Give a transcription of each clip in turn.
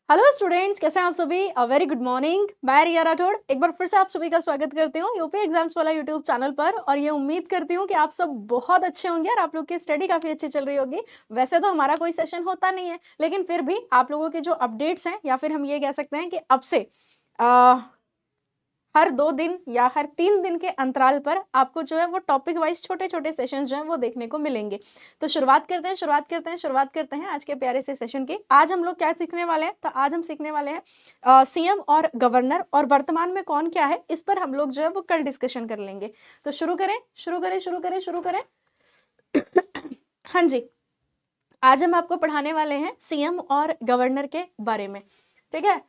Hello students, कैसे हैं आप सभी? A very good morning. मैं रिया राठौड़ एक बार फिर से आप सभी का स्वागत करती हूँ यूपी एग्जाम्स वाला यूट्यूब चैनल पर। और ये उम्मीद करती हूँ कि आप सब बहुत अच्छे होंगे और आप लोग की स्टडी काफ़ी अच्छी चल रही होगी। वैसे तो हमारा कोई सेशन होता नहीं है, लेकिन फिर भी आप लोगों के जो अपडेट्स हैं, या फिर हम ये कह सकते हैं कि अब से हर 2 दिन या हर 3 दिन के अंतराल पर आपको जो है वो टॉपिक वाइज छोटे-छोटे सेशंस जो हैं वो देखने को मिलेंगे। तो शुरुआत करते हैं आज के प्यारे से सेशन की। आज हम लोग क्या सीखने वाले हैं? तो आज हम सीखने वाले हैं सीएम और गवर्नर और वर्तमान में कौन क्या है, इस पर हम लोग जो है वो कल डिस्कशन कर लेंगे। तो शुरू करें। हाँ जी, आज हम आपको पढ़ाने वाले हैं सीएम और गवर्नर के बारे में। ठीक है।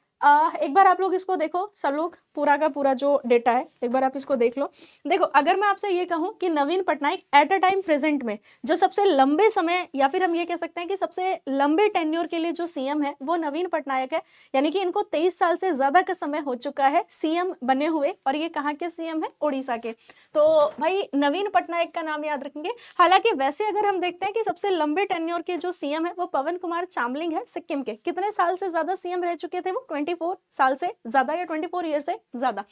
एक बार आप लोग इसको देखो, सब लोग पूरा का पूरा जो डेटा है एक बार आप इसको देख लो। देखो, अगर मैं आपसे ये कहूँ कि Naveen Patnaik at a time present में जो सबसे लंबे समय या फिर हम ये कह सकते हैं कि सबसे लंबे टेन्योर के लिए जो सीएम है वो नवीन पटनायक है। यानी कि इनको 23 साल से ज्यादा का समय हो चुका है सीएम बने हुए, और ये कहाँ के सीएम है? उड़ीसा के। तो भाई नवीन पटनायक का नाम याद रखेंगे। हालांकि वैसे अगर हम देखते हैं कि सबसे लंबे टेन्योर के जो सीएम है वो पवन कुमार चामलिंग है सिक्किम के। कितने साल से ज्यादा सीएम रह चुके थे वो? 24 साल से ज्यादा या 24 ईयर से ज्यादा।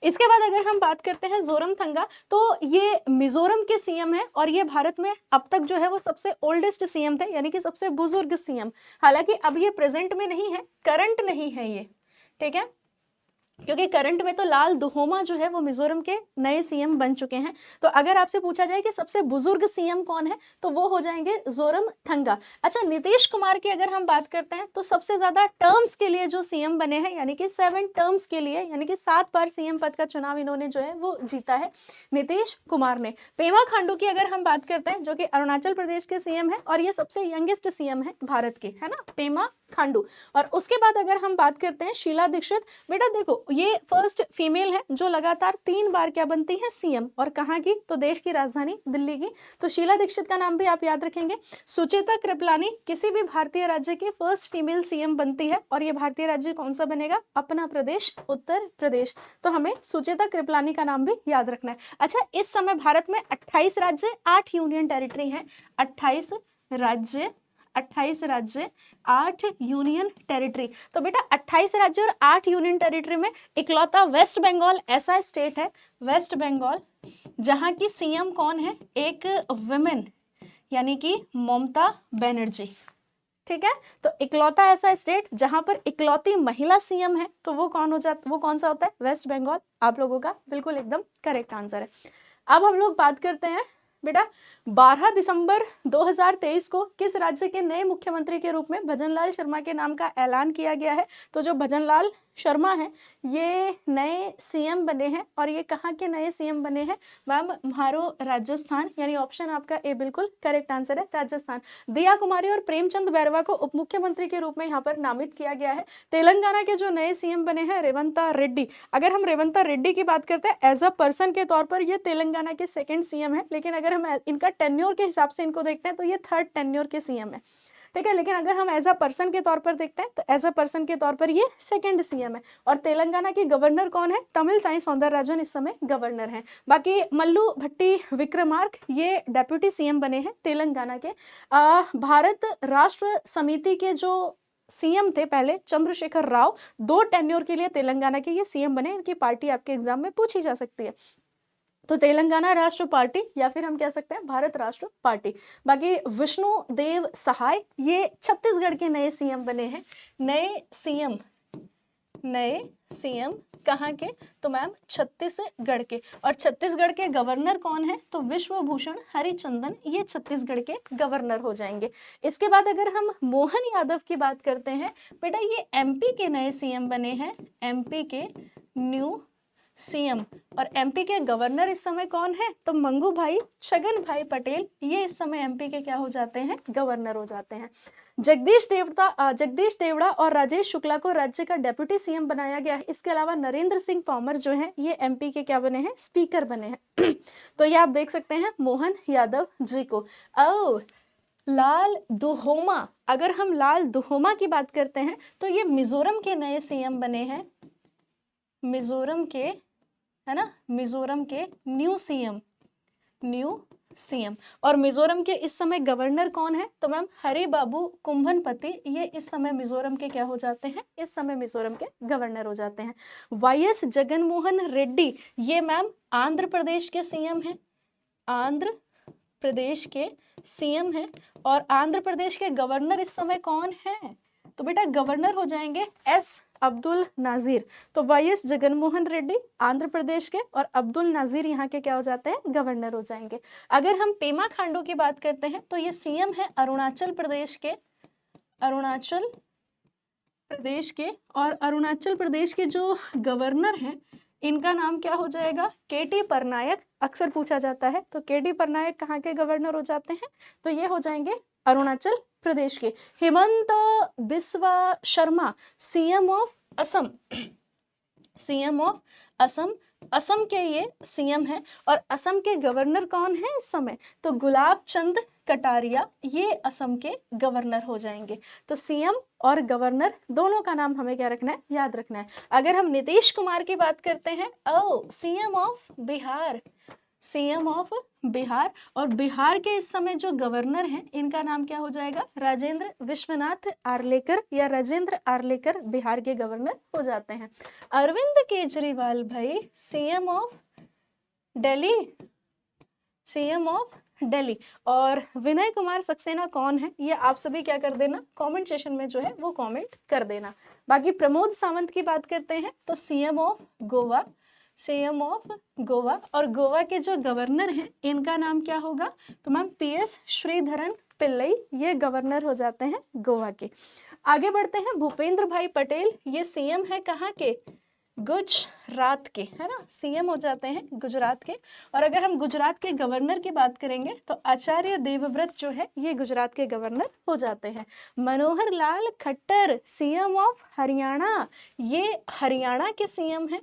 इसके बाद अगर हम बात करते हैं जोरमथंगा, तो ये मिजोरम के सीएम है और ये भारत में अब तक जो है वो सबसे ओल्डेस्ट सीएम थे, यानी कि सबसे बुजुर्ग सीएम। हालांकि अब ये प्रेजेंट में नहीं है, करंट नहीं है ये, ठीक है, क्योंकि करंट में तो लाल दुहोमा जो है वो मिजोरम के नए सीएम बन चुके हैं। तो अगर आपसे पूछा जाए कि सबसे बुजुर्ग सीएम कौन है, तो वो हो जाएंगे जोरमथंगा। अच्छा, नीतीश कुमार की अगर हम बात करते हैं तो सबसे ज्यादा टर्म्स के लिए जो सीएम बने हैं, यानी कि 7 टर्म्स के लिए, यानी कि 7 बार सीएम पद का चुनाव इन्होंने जो है वो जीता है नीतीश कुमार ने। पेमा खांडू की अगर हम बात करते हैं, जो कि अरुणाचल प्रदेश के सीएम है और ये सबसे यंगेस्ट सीएम है भारत के, है ना, पेमा खांडू। और उसके बाद अगर हम बात करते हैं शीला दीक्षित, बेटा देखो ये फर्स्ट फीमेल है जो लगातार 3 बार क्या बनती है? सीएम। और कहाँ की? तो देश की राजधानी दिल्ली की। तो शीला दीक्षित का नाम भी आप याद रखेंगे। सुचेता कृपलानी किसी भी भारतीय राज्य की फर्स्ट फीमेल सीएम बनती है, और ये भारतीय राज्य कौन सा बनेगा? अपना प्रदेश, उत्तर प्रदेश। तो हमें सुचेता कृपलानी का नाम भी याद रखना है। अच्छा, इस समय भारत में 28 राज्य, 8 यूनियन टेरिटरी हैं। 28 राज्य, 8 यूनियन टेरिटरी। तो बेटा 28 राज्य और 8 यूनियन टेरिटरी में इकलौता वेस्ट बंगाल ऐसा स्टेट है, वेस्ट बंगाल, जहां की सीएम कौन है? एक वुमेन, यानी कि ममता बनर्जी। ठीक है, तो इकलौता ऐसा स्टेट जहां पर इकलौती महिला सीएम है, तो वो कौन हो जाता, वो कौन सा होता है? वेस्ट बंगाल। आप लोगों का बिल्कुल एकदम करेक्ट आंसर है। अब हम लोग बात करते हैं बेटा 12 दिसंबर 2023 को किस राज्य के नए मुख्यमंत्री के रूप में भजनलाल शर्मा के नाम का ऐलान किया गया है? तो जो भजनलाल शर्मा है ये नए सीएम बने हैं, और ये कहाँ के नए सीएम बने हैं? मैम हमारो राजस्थान, यानी ऑप्शन आपका ए बिल्कुल करेक्ट आंसर है, राजस्थान। दिया कुमारी और प्रेमचंद बैरवा को उप मुख्यमंत्री के रूप में यहाँ पर नामित किया गया है। तेलंगाना के जो नए सीएम बने हैं रेवंता रेड्डी। अगर हम रेवंता रेड्डी की बात करते हैं एज अ पर्सन के तौर पर ये तेलंगाना के सेकंड सीएम है, लेकिन अगर हम इनका टेन्योर के हिसाब से इनको देखते हैं तो ये 3rd टेन्योर के सीएम है, ठीक है। लेकिन अगर हम एज अ पर्सन के तौर पर देखते हैं तो एज अ पर्सन के तौर पर ये 2nd सीएम है। और तेलंगाना के गवर्नर कौन है? तमिलसाई सौंदरराजन इस समय गवर्नर हैं। बाकी मल्लू भट्टी विक्रमार्क ये डेप्यूटी सीएम बने हैं तेलंगाना के। भारत राष्ट्र समिति के जो सीएम थे पहले, चंद्रशेखर राव, 2 टेन्योर के लिए तेलंगाना के ये सीएम बने। इनकी पार्टी आपके एग्जाम में पूछी जा सकती है, तो तेलंगाना राष्ट्र पार्टी या फिर हम कह सकते हैं भारत राष्ट्र पार्टी। बाकी विष्णु देव सहाय ये छत्तीसगढ़ के नए सीएम बने हैं। नए सीएम कहाँ के? तो मैम छत्तीसगढ़ के। और छत्तीसगढ़ के गवर्नर कौन है? तो विश्वभूषण हरिचंदन, ये छत्तीसगढ़ के गवर्नर हो जाएंगे। इसके बाद अगर हम मोहन यादव की बात करते हैं, बेटा ये एमपी के नए सीएम बने हैं, एमपी के न्यू सीएम। और एमपी के गवर्नर इस समय कौन है? तो मंगू भाई छगन भाई पटेल, ये इस समय एमपी के क्या हो जाते हैं? गवर्नर हो जाते हैं। जगदीश देवड़ा और राजेश शुक्ला को राज्य का डेप्यूटी सीएम बनाया गया है। इसके अलावा नरेंद्र सिंह तोमर जो हैं ये एमपी के क्या बने हैं? स्पीकर बने हैं। तो ये आप देख सकते हैं मोहन यादव जी को। लाल दुहोमा, अगर हम लाल दुहोमा की बात करते हैं तो ये मिजोरम के नए सीएम बने हैं, मिजोरम के, है ना, मिजोरम के न्यू सीएम। और मिजोरम के इस समय गवर्नर कौन है? तो मैम हरि बाबू कुंभनपति, ये इस समय मिजोरम के क्या हो जाते हैं? इस समय मिजोरम के गवर्नर हो जाते हैं। वाईएस जगनमोहन रेड्डी, ये मैम आंध्र प्रदेश के सीएम हैं, आंध्र प्रदेश के सीएम हैं। और आंध्र प्रदेश के गवर्नर इस समय कौन है? तो बेटा गवर्नर हो जाएंगे एस अब्दुल नाजीर। तो वाईएस जगनमोहन रेड्डी आंध्र प्रदेश के और अब्दुल नाजीर यहाँ के क्या हो जाते हैं? गवर्नर हो जाएंगे। अगर हम पेमा खांडू की बात करते हैं तो ये सीएम है अरुणाचल प्रदेश के, अरुणाचल प्रदेश के। और अरुणाचल प्रदेश के जो गवर्नर हैं इनका नाम क्या हो जाएगा? केटी परनायक। अक्सर पूछा जाता है, तो केटी परनायक कहाँ के गवर्नर हो जाते हैं? तो ये हो जाएंगे अरुणाचल प्रदेश के। Hemant Biswa Sharma CM of Assam, CM of Assam, Assam के ये सीएम है। और असम के गवर्नर कौन है इस समय? तो गुलाब चंद कटारिया, ये असम के गवर्नर हो जाएंगे। तो सीएम और गवर्नर दोनों का नाम हमें क्या रखना है? याद रखना है। अगर हम नीतीश कुमार की बात करते हैं, CM of Bihar, CM of Bihar. और बिहार के इस समय जो गवर्नर हैं इनका नाम क्या हो जाएगा? राजेंद्र विश्वनाथ आर्लेकर, या राजेंद्र आर्लेकर बिहार के गवर्नर हो जाते हैं। अरविंद केजरीवाल भाई CM of Delhi, CM of Delhi. और विनय कुमार सक्सेना कौन है? ये आप सभी क्या कर देना? कमेंट सेशन में जो है वो कमेंट कर देना। बाकी प्रमोद सावंत की बात करते हैं तो CM of Goa, CM of Goa. और गोवा के जो गवर्नर हैं इनका नाम क्या होगा? तो मैम पीएस श्रीधरन पिल्लई, ये गवर्नर हो जाते हैं गोवा के। आगे बढ़ते हैं, भूपेंद्र भाई पटेल, ये सीएम है कहाँ के? गुजरात के, है ना, सीएम हो जाते हैं गुजरात के। और अगर हम गुजरात के गवर्नर की बात करेंगे तो आचार्य देवव्रत जो है ये गुजरात के गवर्नर हो जाते हैं। मनोहर लाल खट्टर सीएम ऑफ हरियाणा, ये हरियाणा के सीएम हैं,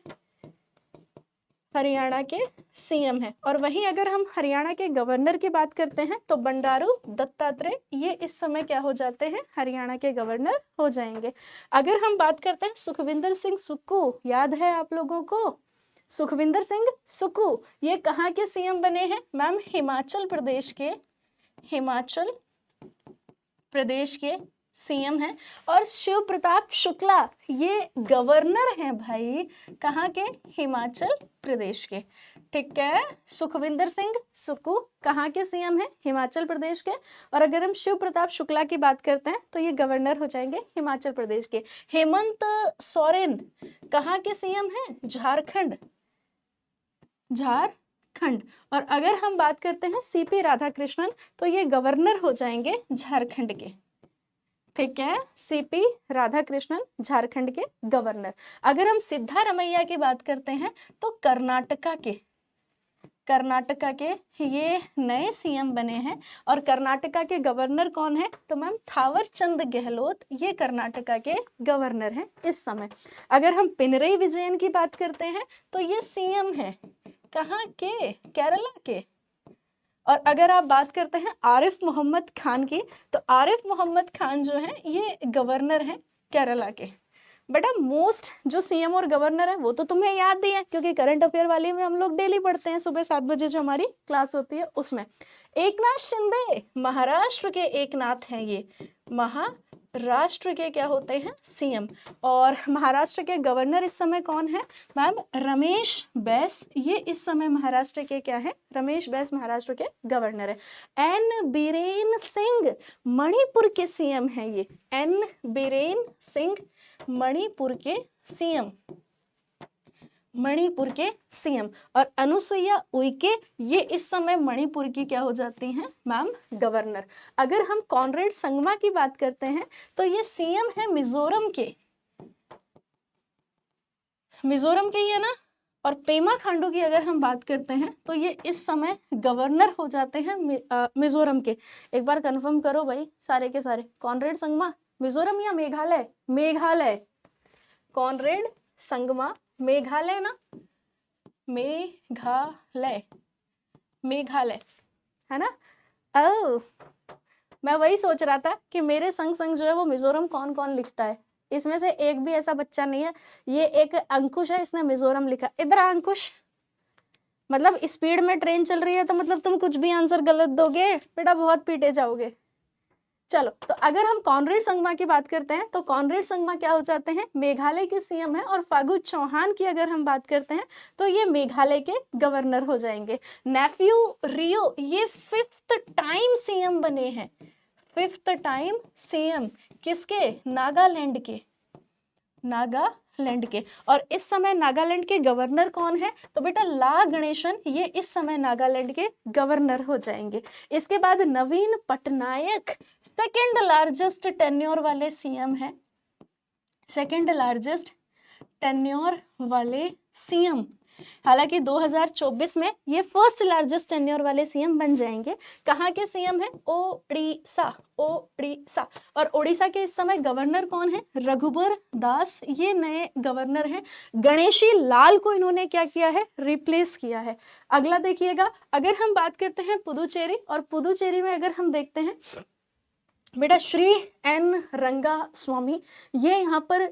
हरियाणा के सीएम है। और वहीं अगर हम हरियाणा के गवर्नर की बात करते हैं तो बंडारू दत्तात्रेय, ये इस समय क्या हो जाते हैं? हरियाणा के गवर्नर हो जाएंगे। अगर हम बात करते हैं सुखविंदर सिंह सुक्खू, याद है आप लोगों को? सुखविंदर सिंह सुक्खू ये कहाँ के सीएम बने हैं? मैम हिमाचल प्रदेश के, हिमाचल प्रदेश के सीएम है। और शिव प्रताप शुक्ला ये गवर्नर हैं भाई, कहाँ के? हिमाचल प्रदेश के। ठीक है, सुखविंदर सिंह सुक्खू कहाँ के सीएम है? हिमाचल प्रदेश के। और अगर हम शिव प्रताप शुक्ला की बात करते हैं तो ये गवर्नर हो जाएंगे हिमाचल प्रदेश के। हेमंत सोरेन कहाँ के सीएम हैं? झारखंड, झारखंड। और अगर हम बात करते हैं सीपी राधाकृष्णन तो ये गवर्नर हो जाएंगे झारखंड के। ठीक है, सीपी राधाकृष्णन झारखंड के गवर्नर। अगर हम सिद्धारमैया की बात करते हैं तो कर्नाटका के, कर्नाटका के ये नए सीएम बने हैं। और कर्नाटका के गवर्नर कौन है? तो मैम थावर चंद गहलोत, ये कर्नाटका के गवर्नर हैं इस समय। अगर हम पिनरई विजयन की बात करते हैं तो ये सीएम है कहाँ के? केरला के। और अगर आप बात करते हैं आरिफ मोहम्मद खान की तो आरिफ मोहम्मद खान जो है ये गवर्नर हैं केरला के। बेटा मोस्ट जो सीएम और गवर्नर है वो तो तुम्हें याद ही है, क्योंकि करंट अफेयर वाले में हम लोग डेली पढ़ते हैं, सुबह 7 बजे जो हमारी क्लास होती है उसमें। एकनाथ शिंदे महाराष्ट्र के एकनाथ हैं, ये महाराष्ट्र के क्या होते हैं? सीएम। और महाराष्ट्र के गवर्नर इस समय कौन है? मैम रमेश बैस, ये इस समय महाराष्ट्र के क्या है? रमेश बैस महाराष्ट्र के गवर्नर है। एन बीरेन सिंह मणिपुर के सीएम है, ये एन बीरेन सिंह मणिपुर के सीएम, मणिपुर के सीएम। और अनुसुईया उइके ये इस समय मणिपुर की क्या हो जाती हैं? Ma'am governor. अगर हम कॉनरेड संगमा की बात करते हैं तो ये सीएम है मिजोरम के, मिजोरम के ही है ना। और पेमा खांडू की अगर हम बात करते हैं तो ये इस समय गवर्नर हो जाते हैं मिजोरम के। एक बार कंफर्म करो भाई सारे के सारे, कॉनरेड संगमा मिजोरम या मेघालय? मेघालय, कॉनरेड संगमा मेघालय ना, मेघालय, मेघालय है ना। मैं वही सोच रहा था कि मेरे संग संग जो है वो मिजोरम कौन कौन लिखता है, इसमें से एक भी ऐसा बच्चा नहीं है। ये एक अंकुश है, इसने मिजोरम लिखा। इधर अंकुश, मतलब स्पीड में ट्रेन चल रही है तो मतलब तुम कुछ भी आंसर गलत दोगे बेटा, बहुत पीटे जाओगे। चलो, तो अगर हम कॉनरेड संगमा की बात करते हैं तो कॉनरेड संगमा क्या हो जाते हैं, मेघालय के सीएम है। और फागु चौहान की अगर हम बात करते हैं तो ये मेघालय के गवर्नर हो जाएंगे। नेफ्यू रियो ये 5th टाइम सीएम बने हैं, 5th टाइम सीएम किसके, नागालैंड के, नागालैंड के। और इस समय नागालैंड के गवर्नर कौन है, तो बेटा ला गणेशन, ये इस समय नागालैंड के गवर्नर हो जाएंगे। इसके बाद नवीन पटनायक 2nd लार्जेस्ट टेन्योर वाले सीएम है, 2nd लार्जेस्ट टेन्योर वाले सीएम। हालांकि 2024 में ये 1st लार्जेस्ट टेन्योर वाले सीएम बन जाएंगे। कहाँ के सीएम है, ओडिशा, ओडिशा। और ओडिशा के इस समय गवर्नर कौन है, रघुबर दास, ये नए गवर्नर हैं। गणेशी लाल को इन्होंने क्या किया है, रिप्लेस किया है। अगला देखिएगा, अगर हम बात करते हैं पुदुचेरी, और पुदुचेरी में अगर हम देखते हैं बेटा श्री एन रंगास्वामी, ये यहाँ पर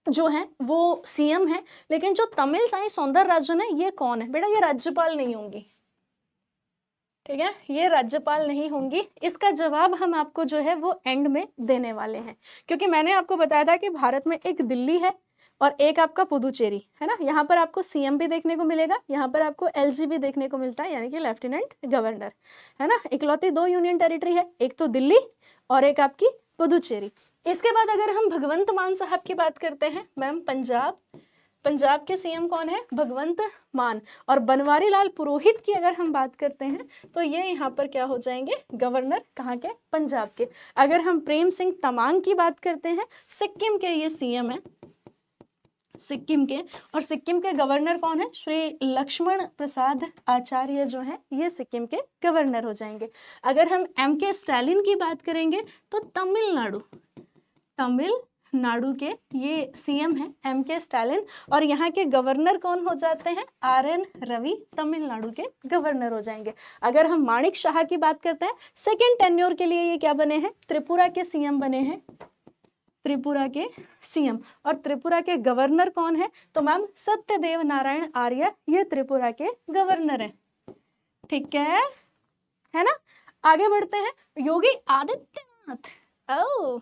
जो है वो सीएम है। लेकिन जो तमिल साई सौंदरराजन है ये कौन है बेटा, ये राज्यपाल नहीं होंगी, ठीक है, ये राज्यपाल नहीं होंगी। इसका जवाब हम आपको जो है वो एंड में देने वाले हैं, क्योंकि मैंने आपको बताया था कि भारत में एक दिल्ली है और एक आपका पुदुचेरी है ना। यहाँ पर आपको सीएम भी देखने को मिलेगा, यहाँ पर आपको एलजी भी देखने को मिलता है, यानी कि लेफ्टिनेंट गवर्नर है ना। इकलौती 2 यूनियन टेरिटरी है, एक तो दिल्ली और एक आपकी पुदुचेरी। इसके बाद अगर हम भगवंत मान साहब की बात करते हैं मैम, पंजाब के सीएम कौन है, भगवंत मान। और बनवारी लाल पुरोहित की अगर हम बात करते हैं तो ये यहाँ पर क्या हो जाएंगे, गवर्नर, कहाँ के, पंजाब के। अगर हम प्रेम सिंह तमांग की बात करते हैं, सिक्किम के ये सीएम है, सिक्किम के। और सिक्किम के गवर्नर कौन है, श्री लक्ष्मण प्रसाद आचार्य जो है ये सिक्किम के गवर्नर हो जाएंगे। अगर हम एमके स्टालिन की बात करेंगे तो तमिलनाडु के ये सीएम है एमके स्टालिन। और यहाँ के गवर्नर कौन हो जाते हैं, आरएन रवि, तमिलनाडु के गवर्नर हो जाएंगे। अगर हम माणिक शाह की बात करते हैं, 2nd टेन्योर के लिए ये क्या बने हैं, त्रिपुरा के सीएम बने हैं, त्रिपुरा के सीएम। और त्रिपुरा के गवर्नर कौन है, तो मैम सत्यदेव नारायण आर्य, ये त्रिपुरा के गवर्नर हैं, ठीक है ना। आगे बढ़ते हैं, योगी आदित्यनाथ, ओ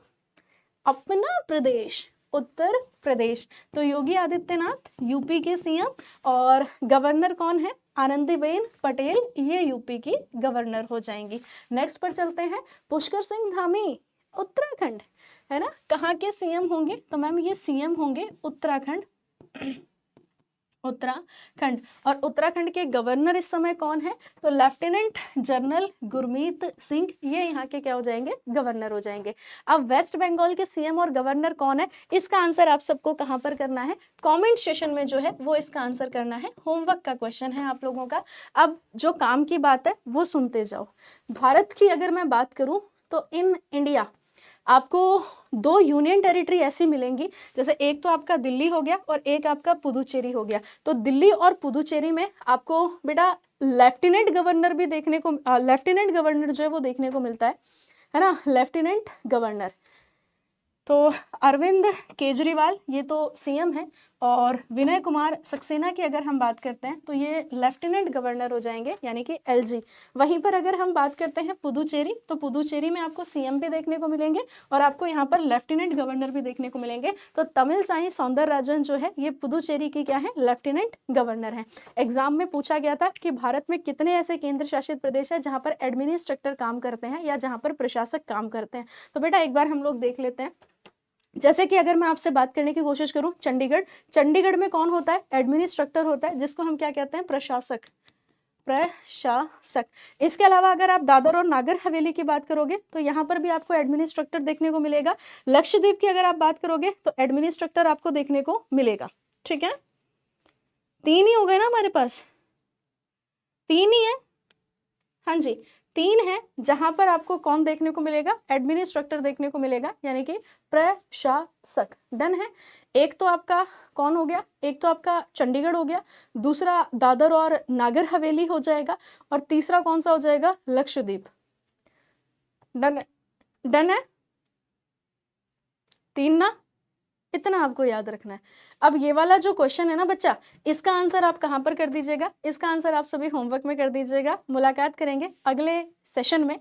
अपना प्रदेश उत्तर प्रदेश, तो योगी आदित्यनाथ यूपी के सीएम। और गवर्नर कौन है, आनंदीबेन पटेल, ये यूपी की गवर्नर हो जाएंगी। नेक्स्ट पर चलते हैं, पुष्कर सिंह धामी उत्तराखंड है ना, कहाँ के सीएम होंगे, तो मैम ये सीएम होंगे उत्तराखंड, उत्तराखंड। और उत्तराखंड के गवर्नर इस समय कौन है, तो लेफ्टिनेंट जनरल गुरमीत सिंह, ये यहाँ के क्या हो जाएंगे, गवर्नर हो जाएंगे। अब वेस्ट बंगाल के सीएम और गवर्नर कौन है, इसका आंसर आप सबको कहाँ पर करना है, कमेंट सेशन में जो है वो इसका आंसर करना है, होमवर्क का क्वेश्चन है आप लोगों का। अब जो काम की बात है वो सुनते जाओ। भारत की अगर मैं बात करूँ तो इन इंडिया आपको 2 यूनियन टेरिटरी ऐसी मिलेंगी, जैसे एक तो आपका दिल्ली हो गया और एक आपका पुदुचेरी हो गया। तो दिल्ली और पुदुचेरी में आपको बेटा लेफ्टिनेंट गवर्नर भी देखने को, लेफ्टिनेंट गवर्नर जो है वो देखने को मिलता है ना, लेफ्टिनेंट गवर्नर। तो अरविंद केजरीवाल ये तो सीएम है, और विनय कुमार सक्सेना की अगर हम बात करते हैं तो ये लेफ्टिनेंट गवर्नर हो जाएंगे, यानी कि एलजी। वहीं पर अगर हम बात करते हैं पुदुचेरी, तो पुदुचेरी में आपको सीएम भी देखने को मिलेंगे और आपको यहाँ पर लेफ्टिनेंट गवर्नर भी देखने को मिलेंगे। तो तमिल साई सौंदरराजन जो है ये पुदुचेरी की क्या है, लेफ्टिनेंट गवर्नर है। एग्जाम में पूछा गया था कि भारत में कितने ऐसे केंद्र शासित प्रदेश है जहाँ पर एडमिनिस्ट्रेटर काम करते हैं या जहाँ पर प्रशासक काम करते हैं। तो बेटा एक बार हम लोग देख लेते हैं। जैसे कि अगर मैं आपसे बात करने की कोशिश करूं, चंडीगढ़ में कौन होता है, एडमिनिस्ट्रेटर होता है, जिसको हम क्या कहते हैं, प्रशासक। इसके अलावा अगर आप दादर और नागर हवेली की बात करोगे तो यहाँ पर भी आपको एडमिनिस्ट्रेटर देखने को मिलेगा। लक्षद्वीप की अगर आप बात करोगे तो एडमिनिस्ट्रेटर आपको देखने को मिलेगा, ठीक है। 3 ही हो गए ना हमारे पास, 3 ही है, हाँ जी 3 है, जहां पर आपको कौन देखने को मिलेगा, एडमिनिस्ट्रेटर देखने को मिलेगा, यानी कि प्रशासक। डन है। एक तो आपका कौन हो गया, एक तो आपका चंडीगढ़ हो गया, दूसरा दादर और नागर हवेली हो जाएगा, और तीसरा कौन सा हो जाएगा, लक्षद्वीप। डन है, 3 ना, इतना आपको याद रखना है। अब ये वाला जो क्वेश्चन है ना बच्चा, इसका आंसर आप कहाँ पर कर दीजिएगा, इसका आंसर आप सभी होमवर्क में कर दीजिएगा। मुलाकात करेंगे अगले सेशन में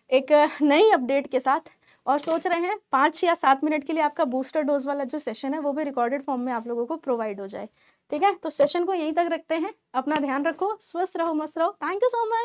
एक नई अपडेट के साथ, और सोच रहे हैं 5 या 7 मिनट के लिए आपका बूस्टर डोज वाला जो सेशन है वो भी रिकॉर्डेड फॉर्म में आप लोगों को प्रोवाइड हो जाए। ठीक है, तो सेशन को यहीं तक रखते हैं। अपना ध्यान रखो, स्वस्थ रहो, मस्त रहो। Thank you so much.